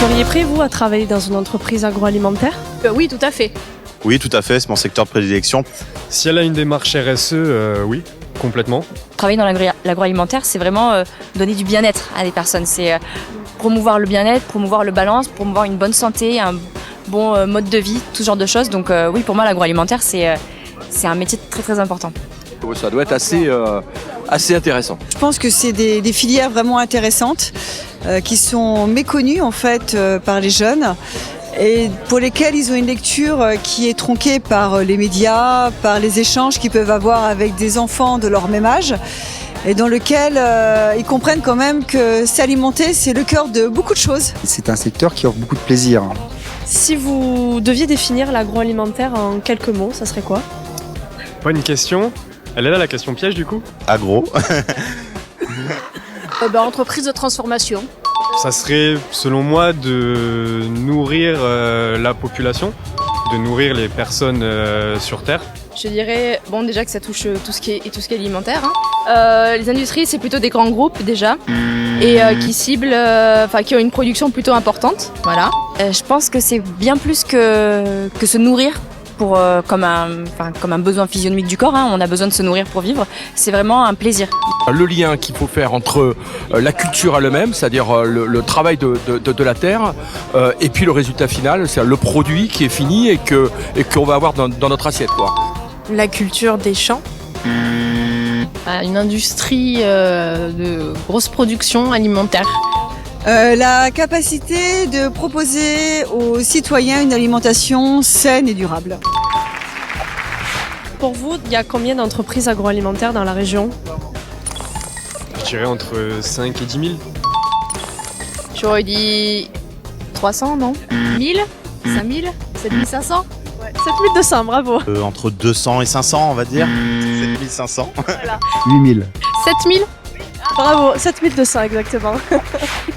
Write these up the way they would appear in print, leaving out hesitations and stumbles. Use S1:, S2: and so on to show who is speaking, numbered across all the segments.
S1: seriez prêt, vous, à travailler dans une entreprise agroalimentaire?
S2: Oui, tout à fait.
S3: Oui, tout à fait, c'est mon secteur de prédilection.
S4: Si elle a une démarche RSE, oui, complètement.
S5: Travailler dans l'agroalimentaire, c'est vraiment donner du bien-être à des personnes. C'est promouvoir le bien-être, promouvoir le balance, promouvoir une bonne santé, un bon mode de vie, tout ce genre de choses. Donc oui, pour moi, l'agroalimentaire, c'est un métier très très important.
S6: Ça doit être assez intéressant.
S7: Je pense que c'est des filières vraiment intéressantes qui sont méconnues en fait par les jeunes et pour lesquelles ils ont une lecture qui est tronquée par les médias, par les échanges qu'ils peuvent avoir avec des enfants de leur même âge et dans lequel ils comprennent quand même que s'alimenter, c'est le cœur de beaucoup de choses.
S8: C'est un secteur qui offre beaucoup de plaisir.
S1: Si vous deviez définir l'agroalimentaire en quelques mots, ça serait quoi?
S4: Bonne question. Elle est là la question piège du coup?
S3: Agro.
S2: Entreprise de transformation.
S4: Ça serait selon moi de nourrir la population, de nourrir les personnes sur Terre.
S2: Je dirais, déjà que ça touche tout ce qui est alimentaire. Les industries, c'est plutôt des grands groupes déjà, et qui ciblent, qui ont une production plutôt importante. Voilà.
S5: Je pense que c'est bien plus que se nourrir. Comme un besoin physionomique du corps, on a besoin de se nourrir pour vivre, c'est vraiment un plaisir.
S6: Le lien qu'il faut faire entre la culture elle-même, c'est-à-dire le travail de la terre, et puis le résultat final, c'est le produit qui est fini et qu'on va avoir dans notre assiette, quoi.
S9: La culture des champs. Une industrie de grosse production alimentaire.
S7: La capacité de proposer aux citoyens une alimentation saine et durable.
S1: Pour vous, il y a combien d'entreprises agroalimentaires dans la région?
S4: Je dirais entre 5 et 10 000.
S2: J'aurais dit 300, non? 1000? 5000? 7500?
S1: 7200, bravo.
S3: Entre 200 et 500, on va dire. 7500.
S1: Voilà.
S8: 8000.
S2: 7000?
S1: Bravo, 7200 exactement.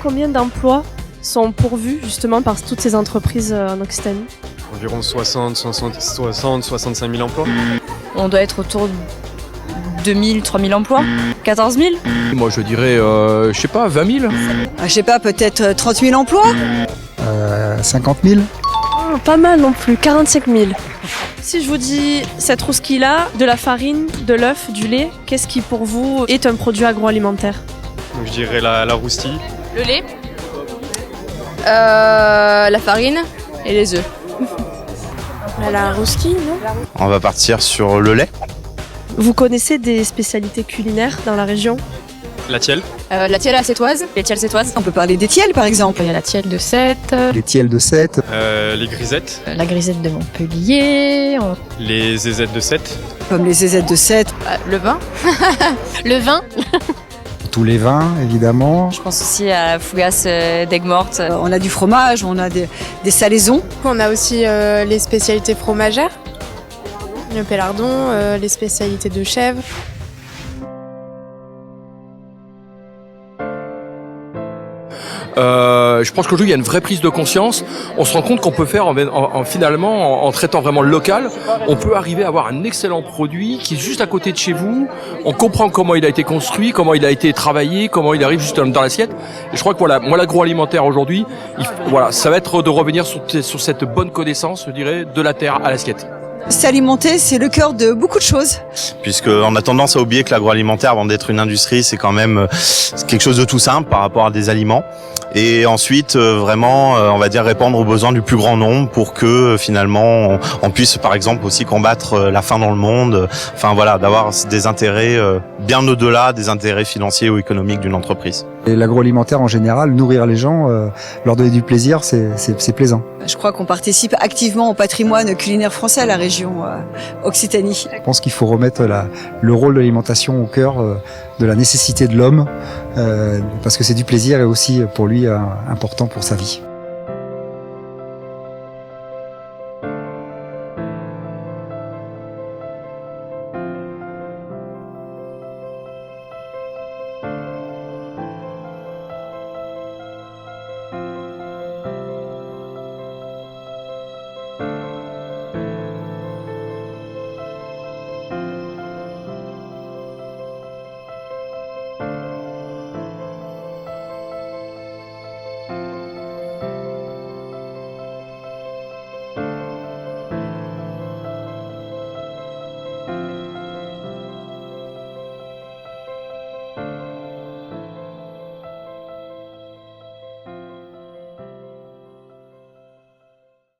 S1: Combien d'emplois sont pourvus justement par toutes ces entreprises en Occitanie?
S4: Environ 65 000 emplois.
S5: On doit être autour de 2000, 3000 emplois, 14 000.
S6: Moi je dirais, 20 000.
S7: Je sais pas, peut-être 30 000 emplois.
S8: 50 000.
S1: Oh, pas mal non plus, 45 000. Si je vous dis cette rousquille-là, de la farine, de l'œuf, du lait, qu'est-ce qui pour vous est un produit agroalimentaire?
S4: Donc je dirais la roustille.
S2: Le lait, la farine et les œufs.
S9: La rousquille, non?
S3: On va partir sur le lait.
S1: Vous connaissez des spécialités culinaires dans la région?
S4: La tielle.
S2: La tielle acétoise.
S5: Les tiels sétoises.
S7: On peut parler des tiels par exemple.
S9: Il y a la tielle de Sète,
S8: Les tiels de 7.
S4: Les grisettes.
S9: la grisette de Montpellier,
S4: Les zézettes de Sète.
S7: Comme les zézettes de Sète.
S2: Le vin.
S9: le vin.
S8: Tous les vins, évidemment.
S5: Je pense aussi à la fougasse d'Aigues-Mortes.
S7: On a du fromage, on a des salaisons.
S9: On a aussi les spécialités fromagères. Le pélardon, les spécialités de chèvre.
S6: Je pense qu'aujourd'hui il y a une vraie prise de conscience. On se rend compte qu'on peut faire finalement en traitant vraiment le local, on peut arriver à avoir un excellent produit qui est juste à côté de chez vous. On comprend comment il a été construit, comment il a été travaillé, comment il arrive juste dans l'assiette. Et je crois que voilà, moi l'agroalimentaire aujourd'hui, ça va être de revenir sur cette bonne connaissance, je dirais, de la terre à l'assiette.
S7: S'alimenter, c'est le cœur de beaucoup de choses.
S3: Puisqu'on a tendance à oublier que l'agroalimentaire, avant d'être une industrie, c'est quand même quelque chose de tout simple par rapport à des aliments. Et ensuite, vraiment, on va dire répondre aux besoins du plus grand nombre pour que finalement on puisse, par exemple, aussi combattre la faim dans le monde. Enfin voilà, d'avoir des intérêts bien au-delà des intérêts financiers ou économiques d'une entreprise.
S8: Et l'agroalimentaire en général, nourrir les gens, leur donner du plaisir, c'est plaisant.
S7: Je crois qu'on participe activement au patrimoine culinaire français à la région Occitanie.
S8: Je pense qu'il faut remettre le rôle de l'alimentation au cœur de la nécessité de l'homme, parce que c'est du plaisir et aussi pour lui important pour sa vie.